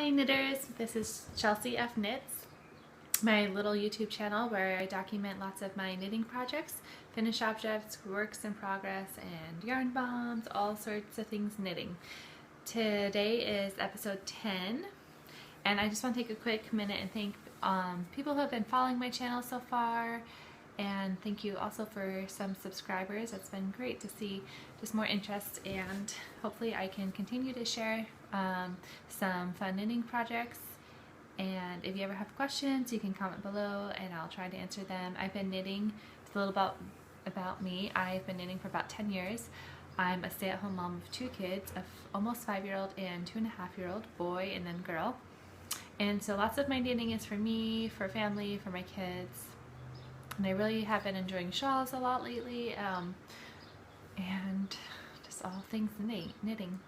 Hi knitters, this is Chelseafknits, my little YouTube channel where I document lots of my knitting projects, finished objects, works in progress, and yarn bombs, all sorts of things knitting. Today is episode 10, and I just want to take a quick minute and thank people who have been following my channel so far, and thank you also for some subscribers. It's been great to see just more interest, and hopefully I can continue to share some fun knitting projects. And if you ever have questions, you can comment below and I'll try to answer them. I've been knitting, it's a little about me. I've been knitting for about 10 years. I'm a stay-at-home mom of 2 kids, a almost 5-year-old and 2.5-year-old, boy and then girl. And so lots of my knitting is for me, for family, for my kids. And I really have been enjoying shawls a lot lately, and just all things knitting.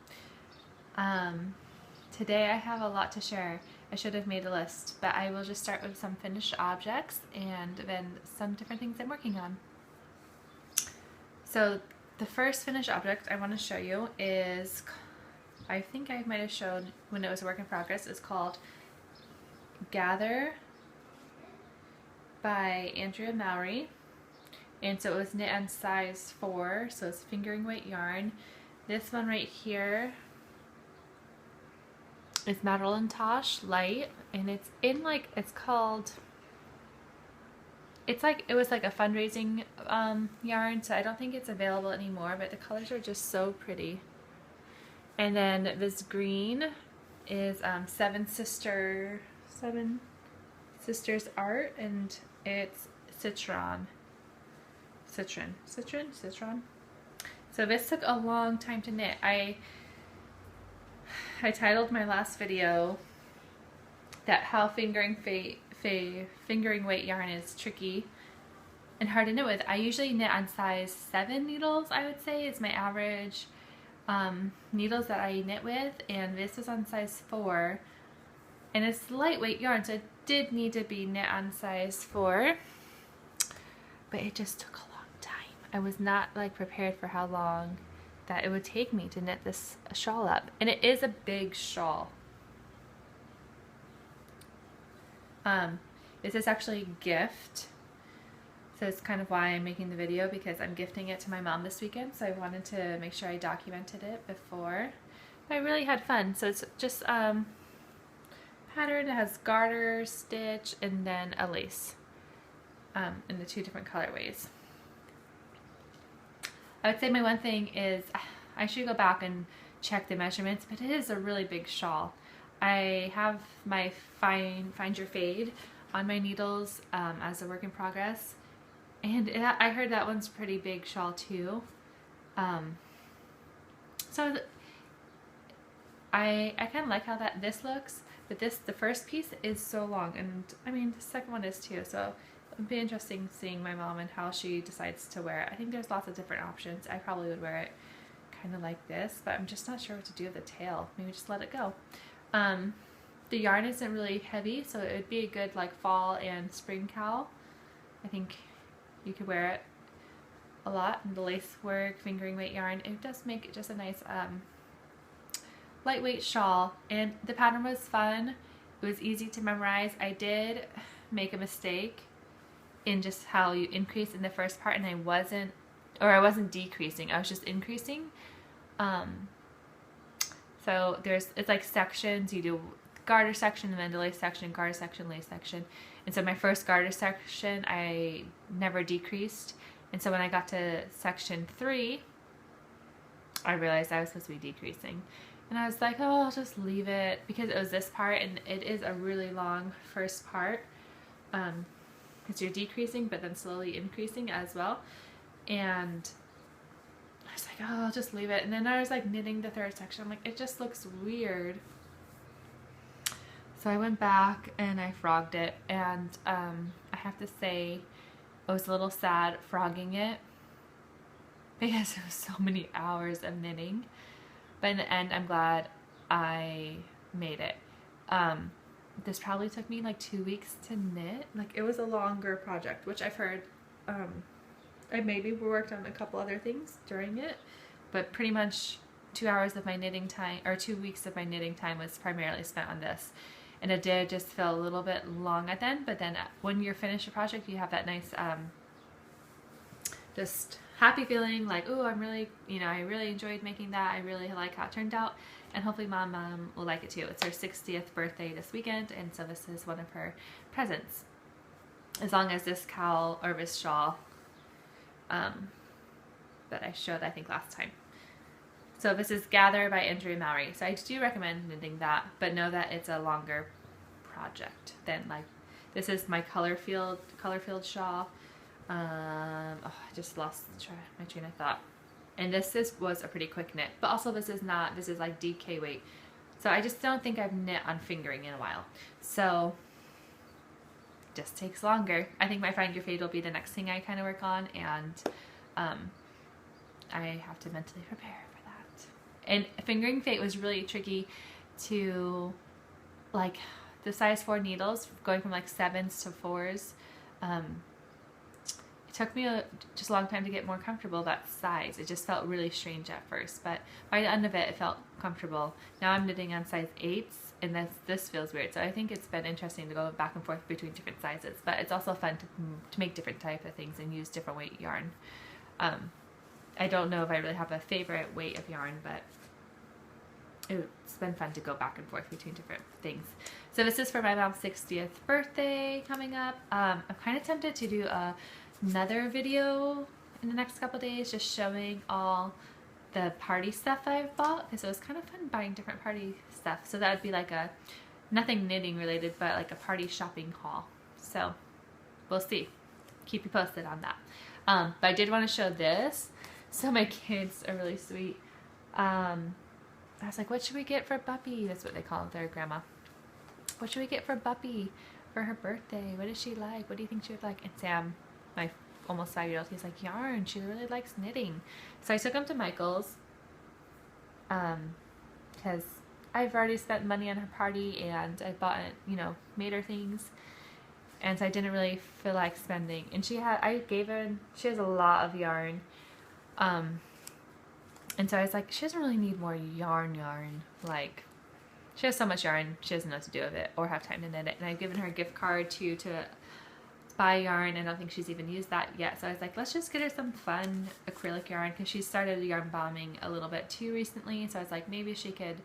Today I have a lot to share. I should have made a list, but I will just start with some finished objects and then some different things I'm working on. So the first finished object I want to show you is, I think I might have shown when it was a work in progress, it's called Gather by Andrea Mowry, and so it was knit on size 4, so it's fingering weight yarn. This one right here is Madeline Tosh Light, and it's in like, it was like a fundraising yarn, so I don't think it's available anymore, but the colors are just so pretty. And then this green is Seven Sisters Art, and it's Citron. So this took a long time to knit. I titled my last video that how fingering weight yarn is tricky and hard to knit with. I usually knit on size 7 needles, I would say, is my average needles that I knit with, and this is on size 4, and it's lightweight yarn, so it did need to be knit on size 4, but it just took a long time. I was not like prepared for how long that it would take me to knit this shawl up, and it is a big shawl. This is actually a gift, so it's kind of why I'm making the video, because I'm gifting it to my mom this weekend, so I wanted to make sure I documented it before. But I really had fun. So it's just pattern. It has garter, stitch, and then a lace in the 2 different colorways. I would say my one thing is I should go back and check the measurements, but it is a really big shawl. I have my Find Your Fade on my needles as a work in progress, and I heard that one's pretty big shawl too. So I kind of like how this looks, but the first piece is so long, and I mean the second one is too, so it'd be interesting seeing my mom and how she decides to wear it. I think there's lots of different options. I probably would wear it kind of like this, but I'm just not sure what to do with the tail. Maybe just let it go. The yarn isn't really heavy, so it would be a good like fall and spring cowl. I think you could wear it a lot. And the lace work, fingering weight yarn, it does make it just a nice lightweight shawl, and the pattern was fun. It was easy to memorize. I did make a mistake in just how you increase in the first part, and I wasn't decreasing, I was just increasing. So it's like sections. You do garter section, and then the lace section, garter section, lace section. And so my first garter section I never decreased, and so when I got to section 3 I realized I was supposed to be decreasing, and I was like, oh, I'll just leave it, because it was this part, and it is a really long first part, because you're decreasing but then slowly increasing as well. And I was like, oh, I'll just leave it. And then I was like knitting the 3rd section. I'm like, it just looks weird. So I went back and I frogged it, and I have to say I was a little sad frogging it, because it was so many hours of knitting. But in the end, I'm glad I made it. This probably took me like 2 weeks to knit. Like, it was a longer project, which I've heard. I maybe worked on a couple other things during it, but pretty much 2 hours of my knitting time, or 2 weeks of my knitting time was primarily spent on this. And it did just feel a little bit long at the end, but then when you're finished a project, you have that nice, just happy feeling like, oh, I'm really, I really enjoyed making that. I really like how it turned out. And hopefully Mom will like it too. It's her 60th birthday this weekend, and so this is one of her presents. As long as this cowl or this shawl that I showed, I think, last time. So this is Gather by Andrea Mowry. So I do recommend knitting that, but know that it's a longer project than like, this is my color field shawl. I just lost my train of thought. And this was a pretty quick knit, but also this is like DK weight. So I just don't think I've knit on fingering in a while. So it just takes longer. I think my Find Your Fade will be the next thing I kind of work on, and I have to mentally prepare for that. And fingering fate was really tricky to, like, the size 4 needles, going from like 7s to 4s. It took me just a long time to get more comfortable that size. It just felt really strange at first, but by the end of it, it felt comfortable. Now I'm knitting on size 8s, and this feels weird. So I think it's been interesting to go back and forth between different sizes, but it's also fun to make different type of things and use different weight yarn. I don't know if I really have a favorite weight of yarn, but it's been fun to go back and forth between different things. So this is for my mom's 60th birthday coming up. I'm kind of tempted to do another video in the next couple days, just showing all the party stuff I've bought, because it was kind of fun buying different party stuff. So that would be like nothing knitting related, but like a party shopping haul. So we'll see. Keep you posted on that. But I did want to show this. So my kids are really sweet. I was like, what should we get for Buppy? That's what they call their grandma. What should we get for Buppy for her birthday? What does she like? What do you think she would like? And Sam, my almost 5-year-old, he's like, yarn. She really likes knitting. So I took him to Michael's, because I've already spent money on her party, and I bought, made her things. And so I didn't really feel like spending. And she has a lot of yarn. And so I was like, she doesn't really need more yarn. Like, she has so much yarn, she doesn't know what to do with it or have time to knit it. And I've given her a gift card to buy yarn. I don't think she's even used that yet. So I was like, let's just get her some fun acrylic yarn, because she started yarn bombing a little bit too recently. So I was like, maybe she could,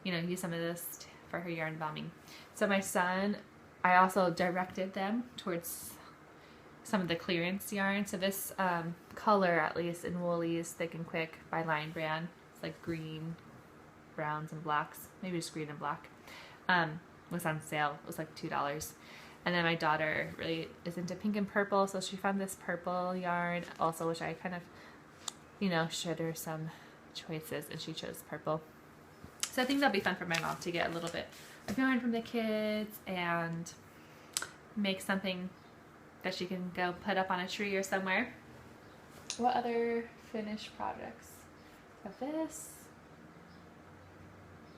use some of this for her yarn bombing. So my son, I also directed them towards some of the clearance yarn. So this color, at least in Woolies Thick and Quick by Lion Brand, it's like green, browns, and blacks, maybe just green and black, was on sale. It was like $2. And then my daughter really is into pink and purple, so she found this purple yarn also, which I kind of, showed her some choices, and she chose purple. So I think that'll be fun for my mom to get a little bit of yarn from the kids and make something that she can go put up on a tree or somewhere. What other finished projects of this?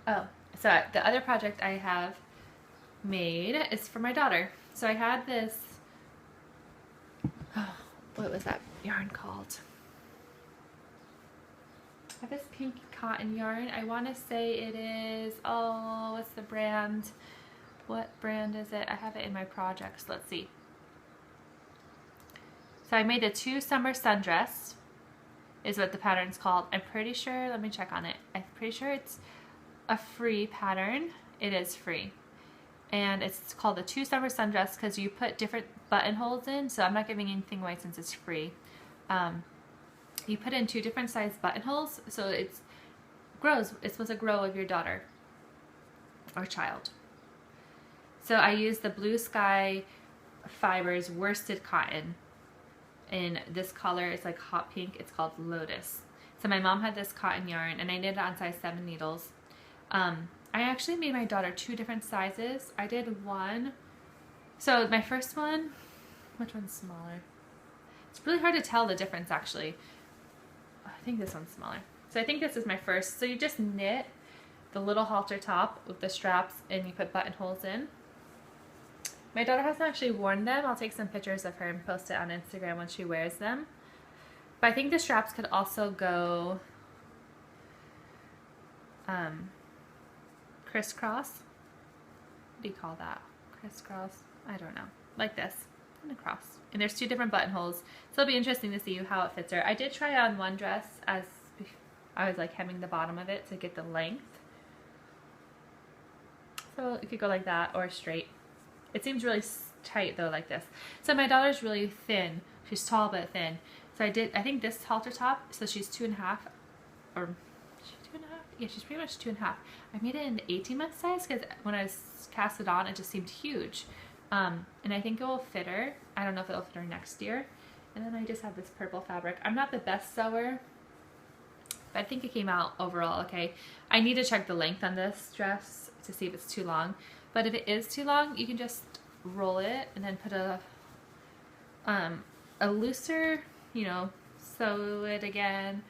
Oh, so the other project I have made is for my daughter. So I had this, what was that yarn called? I have this pink cotton yarn. I want to say it is, what's the brand? What brand is it? I have it in my projects. Let's see. So I made a 2 Summer Sundress, is what the pattern's called. I'm pretty sure, let me check on it. I'm pretty sure it's a free pattern. It is free. And it's called a 2 Summer Sundress because you put different buttonholes in, so I'm not giving anything away since it's free. You put in 2 different size buttonholes, so it's supposed to grow with your daughter or child. So I used the Blue Sky Fibers worsted cotton in this color. It's like hot pink. It's called Lotus. So my mom had this cotton yarn, and I knit it on size 7 needles. I actually made my daughter 2 different sizes. I did one. So my first one, which one's smaller? It's really hard to tell the difference actually. I think this one's smaller. So I think this is my first. So you just knit the little halter top with the straps, and you put buttonholes in. My daughter hasn't actually worn them. I'll take some pictures of her and post it on Instagram when she wears them. But I think the straps could also go crisscross. What do you call that? Crisscross? I don't know. Like this. And across. And there's 2 different buttonholes. So it'll be interesting to see how it fits her. I did try on one dress as I was like hemming the bottom of it to get the length. So it could go like that or straight. It seems really tight though, like this. So my daughter's really thin. She's tall but thin. So I think this halter top, so she's 2.5, or she's 2.5? Yeah, she's pretty much 2.5. I made it in the 18-month size because when I cast it on, it just seemed huge. And I think it will fit her. I don't know if it'll fit her next year. And then I just have this purple fabric. I'm not the best sewer, but I think it came out overall okay. I need to check the length on this dress to see if it's too long. But if it is too long, you can just roll it and then put a looser, you know, sew it again.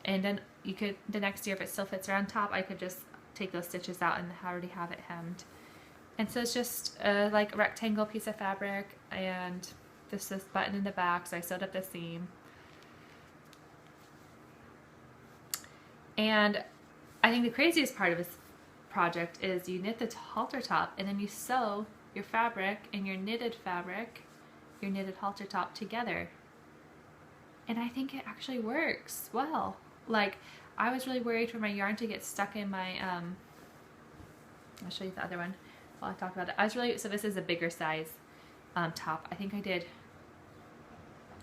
And then you could, the next year if it still fits around top, I could just take those stitches out and already have it hemmed. And so it's just a like rectangle piece of fabric, and this button in the back, so I sewed up the seam. And I think the craziest part of this project is you knit the halter top and then you sew your fabric and your knitted fabric, your knitted halter top together. And I think it actually works well. Like, I was really worried for my yarn to get stuck in my, I'll show you the other one while I talk about it. I was really, so this is a bigger size top. I think I did,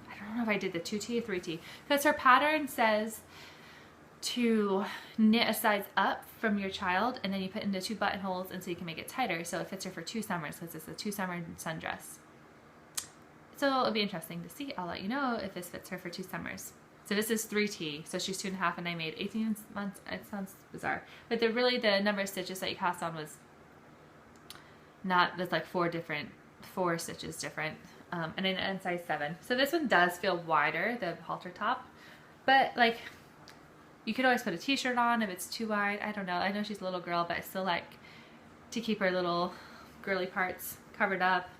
I don't know if I did the 2T or 3T, because her pattern says to knit a size up from your child, and then you put into 2 buttonholes, and so you can make it tighter, so it fits her for 2 summers, because it's a 2-summer sundress. So it'll be interesting to see. I'll let you know if this fits her for 2 summers. So this is 3T, so she's 2.5, and I made 18 months. It sounds bizarre, but the number of stitches that you cast on was not, there's like 4 stitches different, and in size 7. So this one does feel wider, the halter top, but like, you could always put a t-shirt on if it's too wide. I don't know. I know she's a little girl, but I still like to keep her little girly parts covered up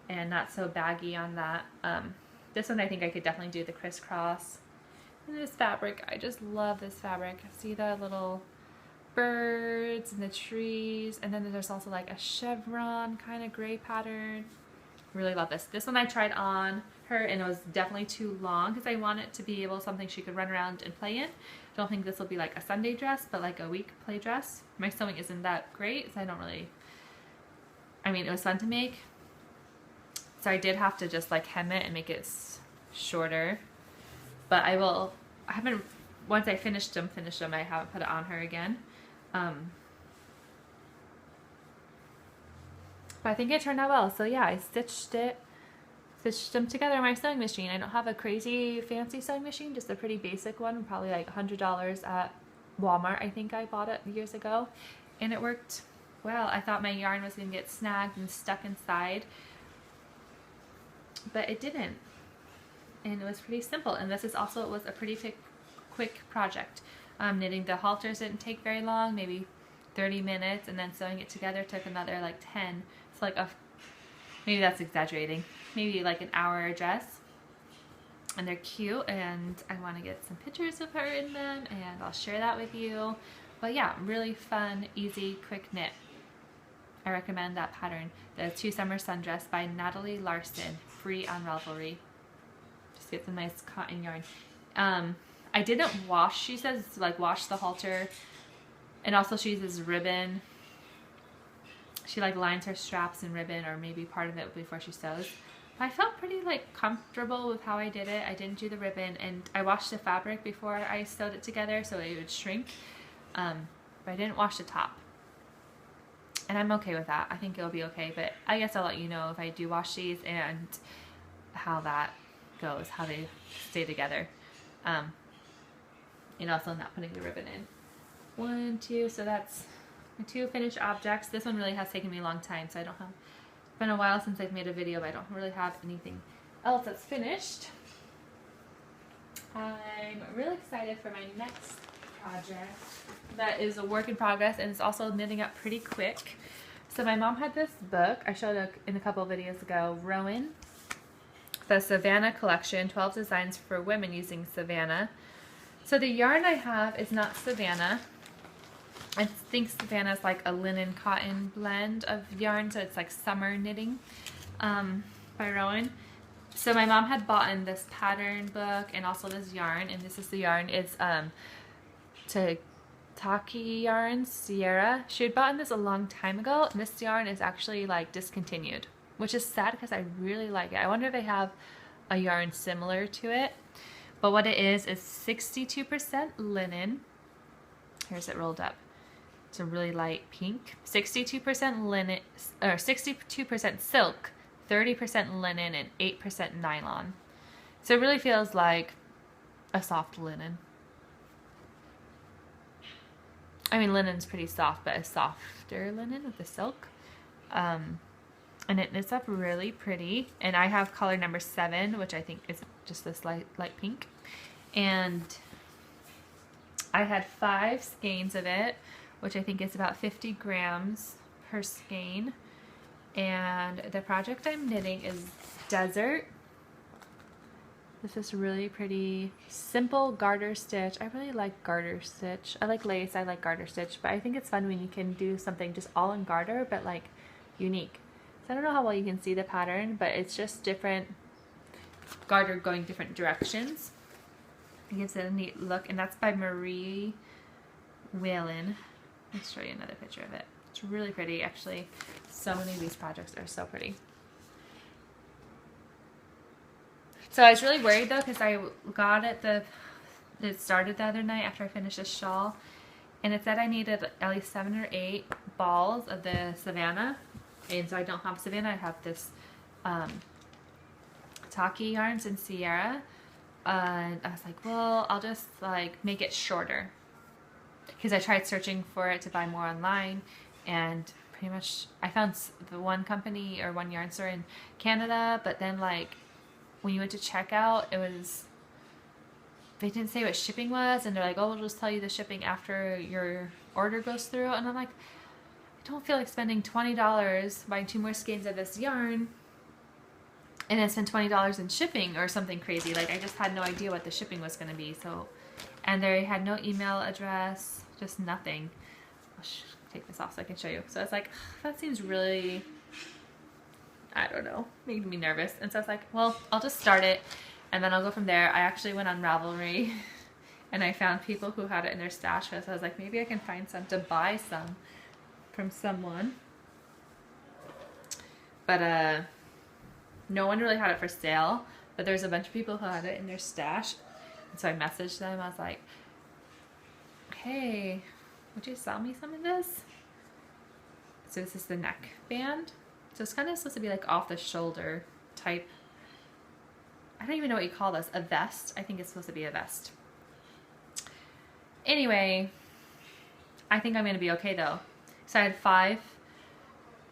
and not so baggy on that. This one I think I could definitely do the crisscross. And this fabric, I just love this fabric. See the little birds and the trees, and then there's also like a chevron kind of gray pattern. Really love this. This one I tried on her and it was definitely too long because I want it to be able something she could run around and play in. Don't think this will be like a Sunday dress, but like a week play dress. My sewing isn't that great, so I don't really, I mean, it was fun to make. So I did have to just like hem it and make it shorter, but I haven't, once I finished them, I haven't put it on her again. But I think it turned out well. So yeah, I stitched them together in my sewing machine. I don't have a crazy fancy sewing machine, just a pretty basic one, probably like $100 at Walmart. I think I bought it years ago, and it worked well. I thought my yarn was going to get snagged and stuck inside, but it didn't. And it was pretty simple. And this is also, it was a pretty quick project. Knitting the halters didn't take very long, maybe 30 minutes, and then sewing it together took another like 10. It's like maybe that's exaggerating, maybe like an hour dress. And they're cute, and I want to get some pictures of her in them, and I'll share that with you. But yeah, really fun, easy, quick knit. I recommend that pattern, the 2 Summer Sundress by Natalie Larson, free on Ravelry. Just get some nice cotton yarn. I didn't wash, she says like wash the halter, and also she uses ribbon. She like lines her straps in ribbon, or maybe part of it before she sews. But I felt pretty like comfortable with how I did it. I didn't do the ribbon, and I washed the fabric before I sewed it together so it would shrink. But I didn't wash the top. And I'm okay with that. I think it'll be okay, but I guess I'll let you know if I do wash these and how that goes, how they stay together. And also not putting the ribbon in. 1, 2, so that's my 2 finished objects. This one really has taken me a long time, so I don't have, it's been a while since I've made a video, but I don't really have anything else that's finished. I'm really excited for my next project that is a work in progress, and it's also knitting up pretty quick. So my mom had this book I showed in a couple of videos ago, Rowan, the Savannah collection, 12 designs for women using Savannah. So the yarn I have is not Savannah. I think Savannah's like a linen cotton blend of yarn, so it's like summer knitting by Rowan. So my mom had bought in this pattern book and also this yarn, and this is the yarn. It's Taki yarn, Sierra. She had bought in this a long time ago, and this yarn is actually like discontinued, which is sad because I really like it. I wonder if they have a yarn similar to it. But what it is 62% linen. Here's it rolled up. It's a really light pink. 62% linen, or 62% silk, 30% linen, and 8% nylon. So it really feels like a soft linen. I mean, linen's pretty soft, but a softer linen with the silk. And it knits up really pretty. And I have color number 7, which I think is just this light pink. And I had 5 skeins of it, which I think is about 50 grams per skein. And the project I'm knitting is Desert. This is really pretty simple garter stitch. I really like garter stitch. I like lace, I like garter stitch, but I think it's fun when you can do something just all in garter, but like unique. So I don't know how well you can see the pattern, but it's just different garter going different directions. It gives it a neat look, and that's by Marie Whalen. Let's show you another picture of it. It's really pretty, actually. So many of these projects are so pretty. So I was really worried though, because I got it started the other night after I finished this shawl, and it said I needed at least 7 or 8 balls of the Savannah, and so I don't have Savannah. I have this Taki yarns in Sierra, and I was like, well, I'll just like make it shorter, because I tried searching for it to buy more online, and pretty much I found the one company or one yarn store in Canada, but then like when you went to checkout, they didn't say what shipping was, and they're like, oh, we'll just tell you the shipping after your order goes through. And I'm like, I don't feel like spending $20 buying 2 more skeins of this yarn and then spend $20 in shipping or something crazy. Like, I just had no idea what the shipping was going to be. So, and they had no email address, just nothing. I'll take this off so I can show you. So it's like, that seems really, I don't know, making me nervous. And so I was like, well, I'll just start it and then I'll go from there. I actually went on Ravelry and I found people who had it in their stash. So I was like, maybe I can find some to buy some from someone. But no one really had it for sale, but there's a bunch of people who had it in their stash. And so I messaged them. I was like, hey, would you sell me some of this? So this is the neck band. So it's kind of supposed to be like off the shoulder type. I don't even know what you call this. A vest. I think it's supposed to be a vest. Anyway, I think I'm going to be okay though. So I had 5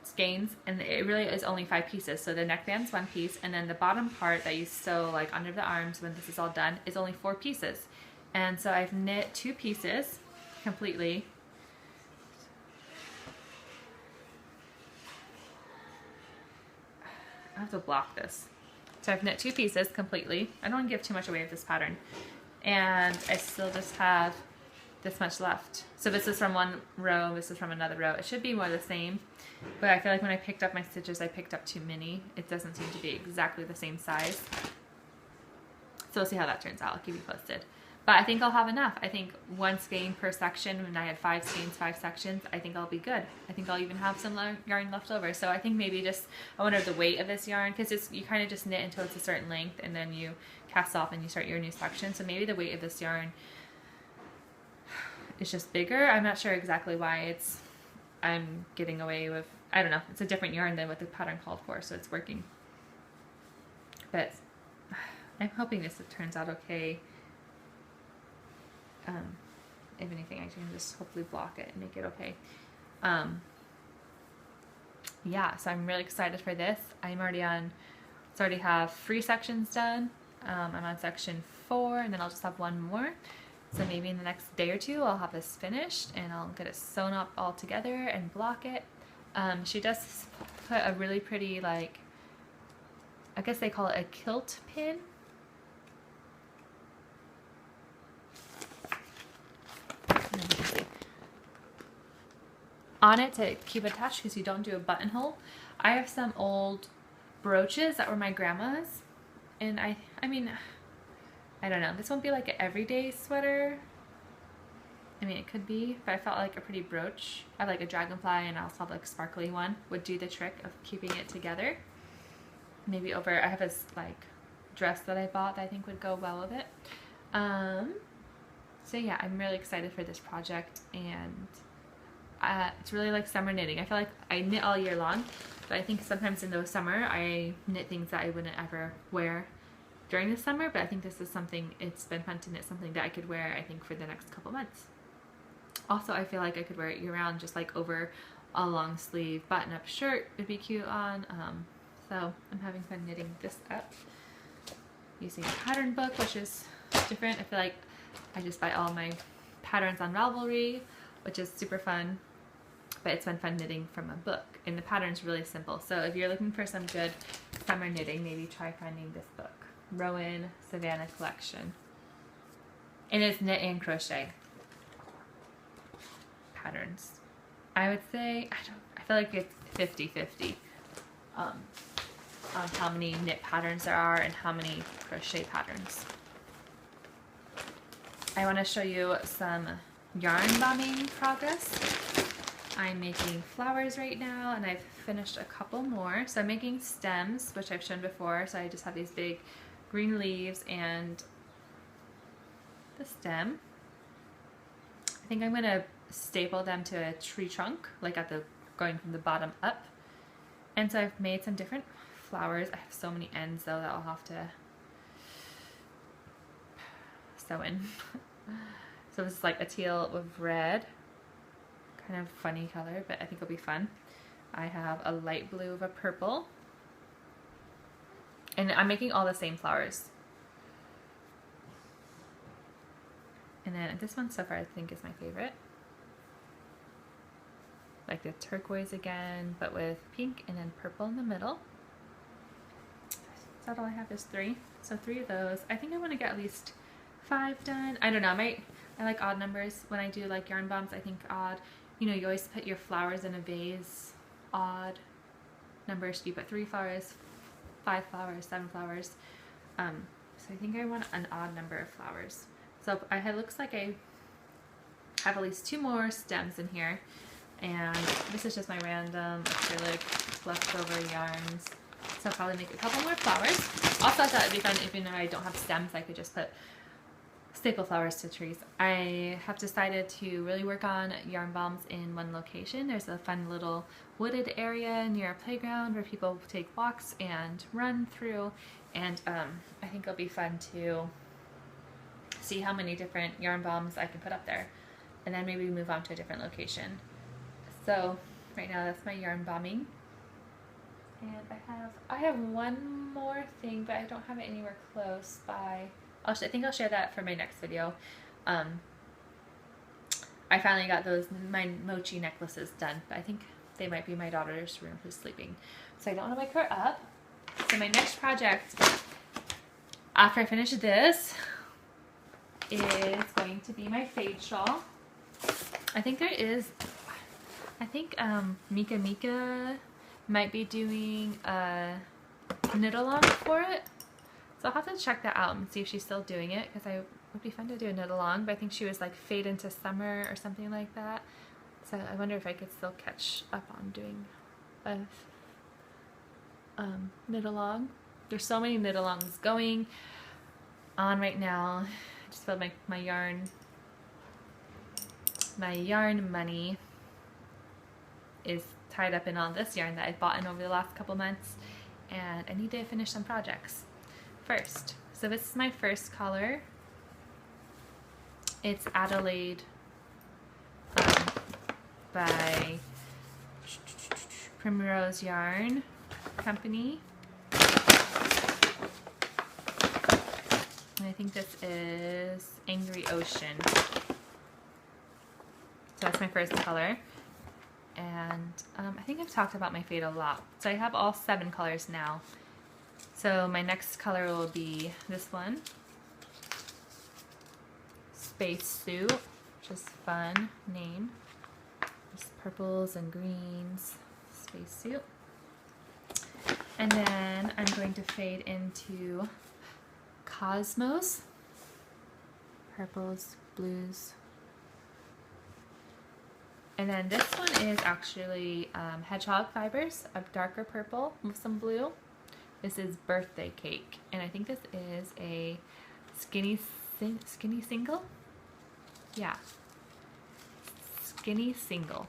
skeins, and it really is only 5 pieces. So the neckband's 1 piece, and then the bottom part that you sew like under the arms when this is all done is only 4 pieces. And so I've knit 2 pieces completely. I have to block this. So I've knit 2 pieces completely. I don't want to give too much away of this pattern. And I still just have this much left. So this is from one row, this is from another row. It should be more the same, but I feel like when I picked up my stitches, I picked up too many. It doesn't seem to be exactly the same size. So we'll see how that turns out. I'll keep you posted. But I think I'll have enough. I think 1 skein per section. When I had 5 skeins, 5 sections, I think I'll be good. I think I'll even have some yarn left over. So I think maybe just, I wonder the weight of this yarn, because you kind of just knit until it's a certain length and then you cast off and you start your new section. So maybe the weight of this yarn is just bigger. I'm not sure exactly why I'm getting away with, I don't know. It's a different yarn than what the pattern called for, so it's working. But I'm hoping this turns out okay. If anything, I can just hopefully block it and make it okay. Yeah, so I'm really excited for this. I'm already on, so I already have 3 sections done. I'm on section 4, and then I'll just have 1 more. So maybe in the next day or 2, I'll have this finished, and I'll get it sewn up all together and block it. She does put a really pretty, like, I guess they call it a kilt pin. on it to keep attached because you don't do a buttonhole. I have some old brooches that were my grandma's, and I mean, I don't know, this won't be like an everyday sweater. I mean, it could be, but I felt like a pretty brooch. I have like a dragonfly and I also have like a sparkly one, would do the trick of keeping it together. Maybe over, I have this like dress that I bought that I think would go well with it. So yeah, I'm really excited for this project, and it's really like summer knitting. I feel like I knit all year long, but I think sometimes in the summer I knit things that I wouldn't ever wear during the summer, but I think this is something, it's been fun to knit something that I could wear, I think, for the next couple months. Also, I feel like I could wear it year round, just like over a long sleeve button-up shirt would be cute on. So I'm having fun knitting this up using a pattern book, which is different. I feel like I just buy all my patterns on Ravelry, which is super fun, but it's been fun knitting from a book, and the pattern's really simple. So if you're looking for some good summer knitting, maybe try finding this book, Rowan Savannah Collection. And it's knit and crochet patterns. I would say, I feel like it's 50-50 on how many knit patterns there are and how many crochet patterns. I want to show you some yarn bombing progress. I'm making flowers right now, and I've finished a couple more. So I'm making stems, which I've shown before. So I just have these big green leaves and the stem. I think I'm going to staple them to a tree trunk, like at the going from the bottom up. And so I've made some different flowers. I have so many ends though that I'll have to sew in. So this is like a teal with red, kind of funny color, but I think it'll be fun. I have a light blue with a purple, and I'm making all the same flowers. And then this one so far I think is my favorite. Like the turquoise again, but with pink and then purple in the middle. So all I have is 3. So 3 of those. I think I want to get at least 5 done. I don't know. I like odd numbers when I do like yarn bombs. I think odd. You know, you always put your flowers in a vase. Odd numbers. You put 3 flowers, 5 flowers, 7 flowers. So I think I want an odd number of flowers. So it looks like I have at least 2 more stems in here. And this is just my random acrylic leftover yarns. So I'll probably make a couple more flowers. Also, I thought it'd be fun, even though I don't have stems, I could just put staple flowers to trees. I have decided to really work on yarn bombs in one location. There's a fun little wooded area near a playground where people take walks and run through. And I think it'll be fun to see how many different yarn bombs I can put up there. And then maybe move on to a different location. So right now that's my yarn bombing, and I have one more thing, but I don't have it anywhere close by. I think I'll share that for my next video. I finally got my mochi necklaces done, but I think they might be my daughter's room who's sleeping, so I don't want to wake her up. So my next project after I finish this is going to be my fade shawl. I think Mika Mika might be doing a knit along for it. So I'll have to check that out and see if she's still doing it, because it would be fun to do a knit along, but I think she was like fade into summer or something like that. So I wonder if I could still catch up on doing a knit along. There's so many knit alongs going on right now. I just feel like my yarn money is tied up in all this yarn that I've bought in over the last couple months, and I need to finish some projects first. So this is my first color. It's Adelaide by Primrose Yarn Company. And I think this is Angry Ocean. So that's my first color. And I think I've talked about my fade a lot. So I have all 7 colors now. So my next color will be this one. Space Suit, which is a fun name. Just purples and greens, spacesuit. And then I'm going to fade into Cosmos, purples, blues. And then this one is actually hedgehog fibers, a darker purple with some blue. This is Birthday Cake, and I think this is a skinny single. Yeah, skinny single.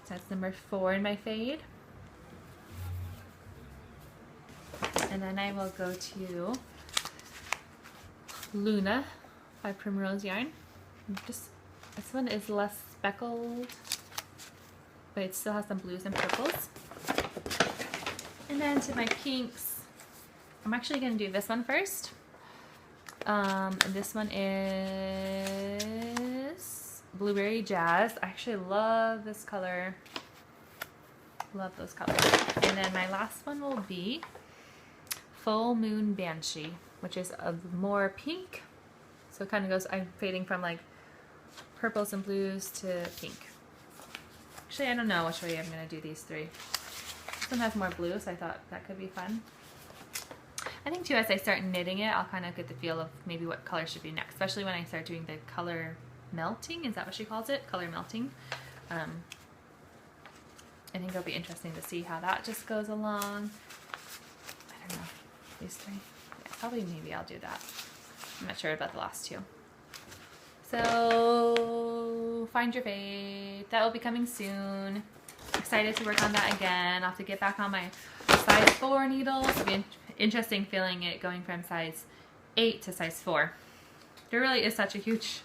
So that's number 4 in my fade. And then I will go to Luna by Primrose Yarn. This one is less speckled, but it still has some blues and purples. And then to my pinks, I'm actually going to do this one first. And this one is Blueberry Jazz. I actually love this color. Love those colors. And then my last one will be Full Moon Banshee, which is a more pink. So it kind of goes, I'm fading from like purples and blues to pink. Actually, I don't know which way I'm going to do these 3. This one has more blue, so I thought that could be fun. I think too, as I start knitting it, I'll kind of get the feel of maybe what color should be next, especially when I start doing the color melting. Is that what she calls it? Color melting. I think it'll be interesting to see how that just goes along. I don't know. These 3. Yeah, probably maybe I'll do that. I'm not sure about the last 2. So, find your fade. That will be coming soon. Excited to work on that again. I'll have to get back on my size 4 needles. It'll be interesting feeling it going from size 8 to size 4. There really is such a huge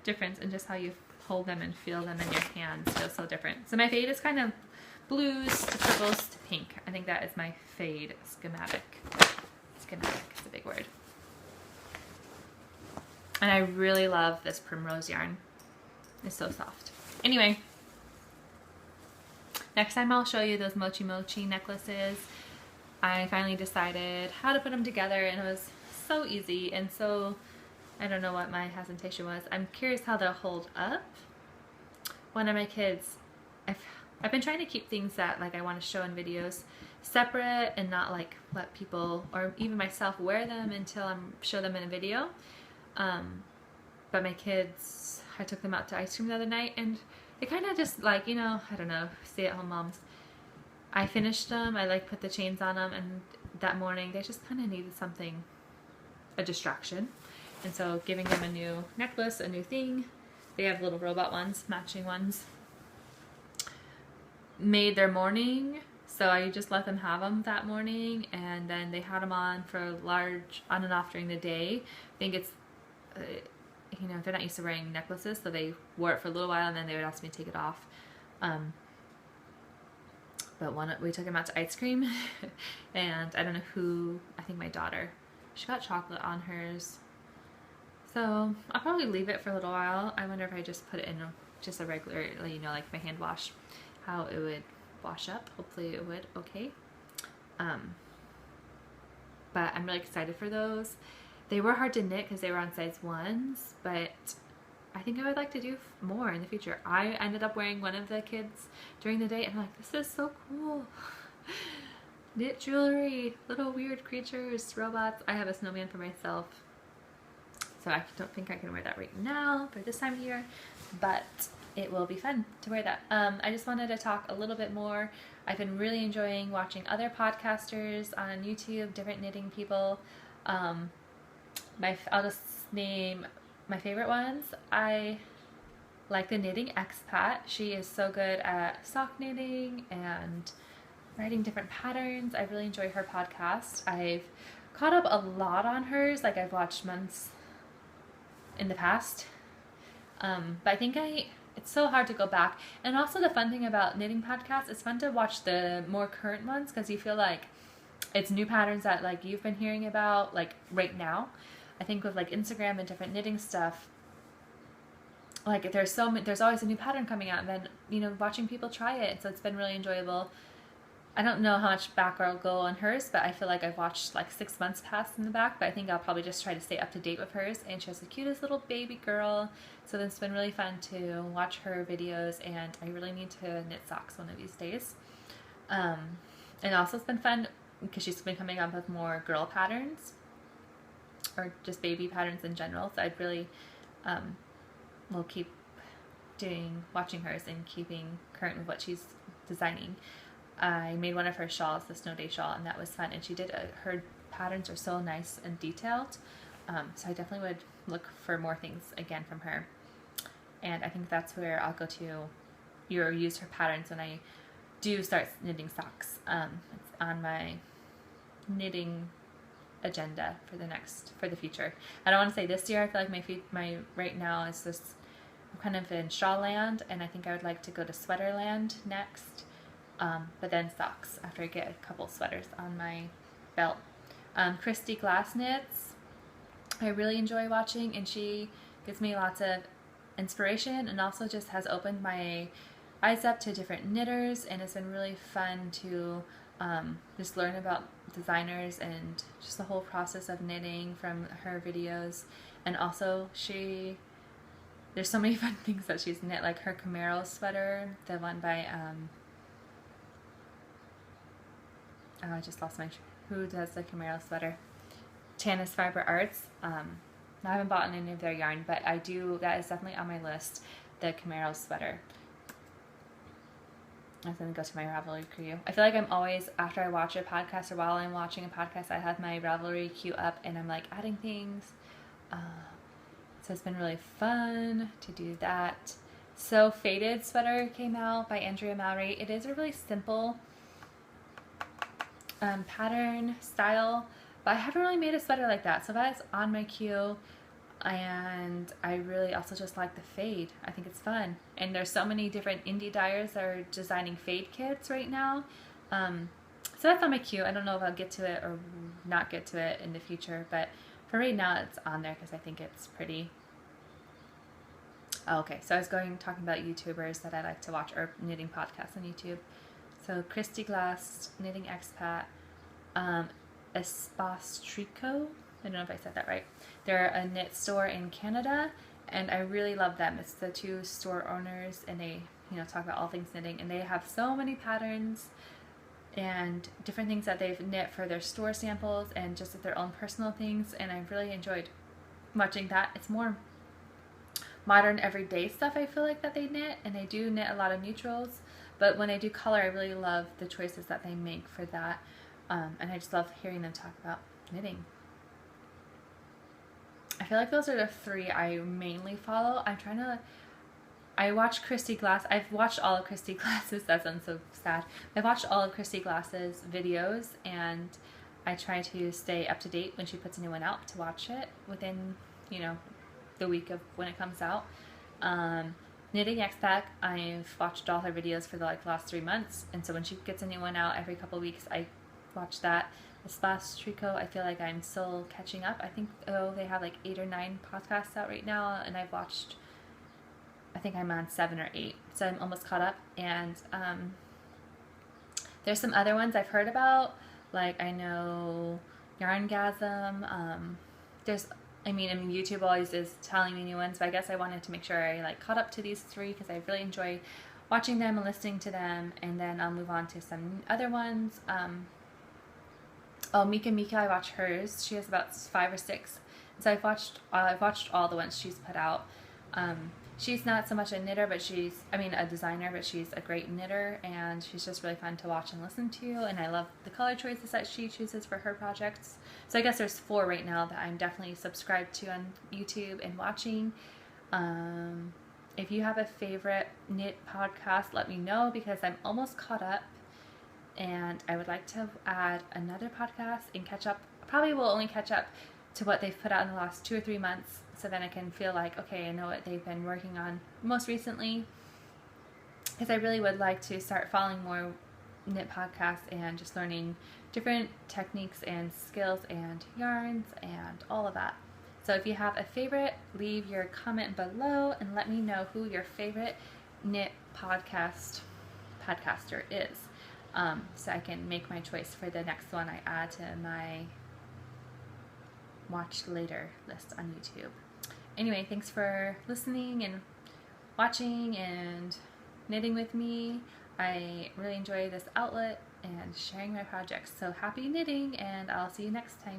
difference in just how you hold them and feel them in your hands. Feels so different. So my fade is kind of blues to purples to pink. I think that is my fade schematic. Schematic is a big word. And I really love this Primrose yarn. It's so soft. Anyway, next time I'll show you those Mochi Mochi necklaces. I finally decided how to put them together, and it was so easy, and so I don't know what my hesitation was. I'm curious how they'll hold up. One of my kids, I've been trying to keep things that like I want to show in videos separate and not like let people or even myself wear them until I show them in a video. But my kids, I took them out to ice cream the other night, and they kind of just like, you know, I don't know, stay-at-home moms. I finished them, I like put the chains on them, and that morning they just kind of needed something, a distraction. And so giving them a new necklace, a new thing, they have little robot ones, matching ones, made their morning. So I just let them have them that morning, and then they had them on for large, on and off during the day. I think it's, you know, they're not used to wearing necklaces, so they wore it for a little while, and then they would ask me to take it off. But we took them out to ice cream, and I don't know who, I think my daughter, she got chocolate on hers. So I'll probably leave it for a little while. I wonder if I just put it in just a regular, you know, like my hand wash, how it would wash up. Hopefully it would, okay. But I'm really excited for those. They were hard to knit because they were on size 1s, but I think I would like to do more in the future. I ended up wearing one of the kids during the day, and I'm like, this is so cool. Knit jewelry, little weird creatures, robots. I have a snowman for myself, so I don't think I can wear that right now for this time of year, but it will be fun to wear that. I just wanted to talk a little bit more. I've been really enjoying watching other podcasters on YouTube, different knitting people. I'll just name my favorite ones. I like the Knitting Expat. She is so good at sock knitting and writing different patterns. I really enjoy her podcast. I've caught up a lot on hers, like I've watched months in the past. But I think it's so hard to go back. And also the fun thing about knitting podcasts, it's fun to watch the more current ones because you feel like it's new patterns that like you've been hearing about like right now. I think with like Instagram and different knitting stuff, like there's always a new pattern coming out, and then, you know, watching people try it. So it's been really enjoyable I don't know how much back I'll go on hers, but I feel like I've watched like 6 months pass in the back, but I think I'll probably just try to stay up to date with hers. And she has the cutest little baby girl, so it's been really fun to watch her videos, and I really need to knit socks one of these days. And also it's been fun because she's been coming up with more girl patterns or just baby patterns in general, so I'd really will keep watching hers and keeping current with what she's designing. I made one of her shawls, the snow day shawl, and that was fun. And she did, her patterns are so nice and detailed. So I definitely would look for more things again from her. And I think that's where I'll go to use her patterns when I do start knitting socks. It's on my knitting agenda for the future. I don't want to say this year. I feel like my right now is just, I'm kind of in shawl land, and I think I would like to go to sweater land next. But then socks after I get a couple sweaters on my belt. Christy Glass Knits, I really enjoy watching, and she gives me lots of inspiration and also just has opened my eyes up to different knitters, and it's been really fun to just learn about designers and just the whole process of knitting from her videos. And also there's so many fun things that she's knit, like her Camaro sweater, the one by oh, I just lost who does the Camaro sweater? Tanis Fiber Arts. I haven't bought any of their yarn, but I do, that is definitely on my list, the Camaro sweater. I'm going to go to my Ravelry queue. I feel like I'm always, after I watch a podcast or while I'm watching a podcast, I have my Ravelry queue up and I'm like adding things. So it's been really fun to do that. So Faded sweater came out by Andrea Mowry. It is a really simple pattern style, but I haven't really made a sweater like that, so that's on my queue. And I really also just like the fade. I think it's fun, and there's so many different indie dyers that are designing fade kits right now, so that's on my queue. I don't know if I'll get to it or not get to it in the future, but for right now it's on there because I think it's pretty. Oh, okay, so I was talking about YouTubers that I like to watch, or knitting podcasts on YouTube. So Christy Glass, Knitting Expat, Espace Tricot, I don't know if I said that right. They're a knit store in Canada, and I really love them. It's the two store owners, and they talk about all things knitting, and they have so many patterns and different things that they've knit for their store samples and just their own personal things, and I've really enjoyed watching that. It's more modern everyday stuff I feel like that they knit, and they do knit a lot of neutrals, but when they do color I really love the choices that they make for that, and I just love hearing them talk about knitting. I feel like those are the three I mainly follow. I watch Christy Glass. I've watched all of Christy Glass's, that sounds so sad. I've watched all of Christy Glass's videos, and I try to stay up to date when she puts a new one out to watch it within, the week of when it comes out. Knitting Expat, I've watched all her videos for the last 3 months, and so when she gets a new one out every couple weeks, I watch that. Espace Tricot, I feel like I'm still catching up. I think they have 8 or 9 podcasts out right now, and I've watched, I think I'm on 7 or 8, so I'm almost caught up. And there's some other ones I've heard about, I know Yarngasm. YouTube always is telling me new ones, but I guess I wanted to make sure I caught up to these 3 because I really enjoy watching them and listening to them, and then I'll move on to some other ones. Mika, I watch hers. She has about 5 or 6. So I've watched all the ones she's put out. She's not so much a knitter, but a designer, but she's a great knitter, and she's just really fun to watch and listen to, and I love the color choices that she chooses for her projects. So I guess there's 4 right now that I'm definitely subscribed to on YouTube and watching. If you have a favorite knit podcast, let me know, because I'm almost caught up. And I would like to add another podcast and catch up. Probably will only catch up to what they've put out in the last 2 or 3 months, so then I can feel like, okay, I know what they've been working on most recently. Because I really would like to start following more knit podcasts and just learning different techniques and skills and yarns and all of that. So if you have a favorite, leave your comment below and let me know who your favorite knit podcaster is. so I can make my choice for the next one I add to my watch later list on YouTube. Anyway, thanks for listening and watching and knitting with me. I really enjoy this outlet and sharing my projects. So happy knitting, and I'll see you next time.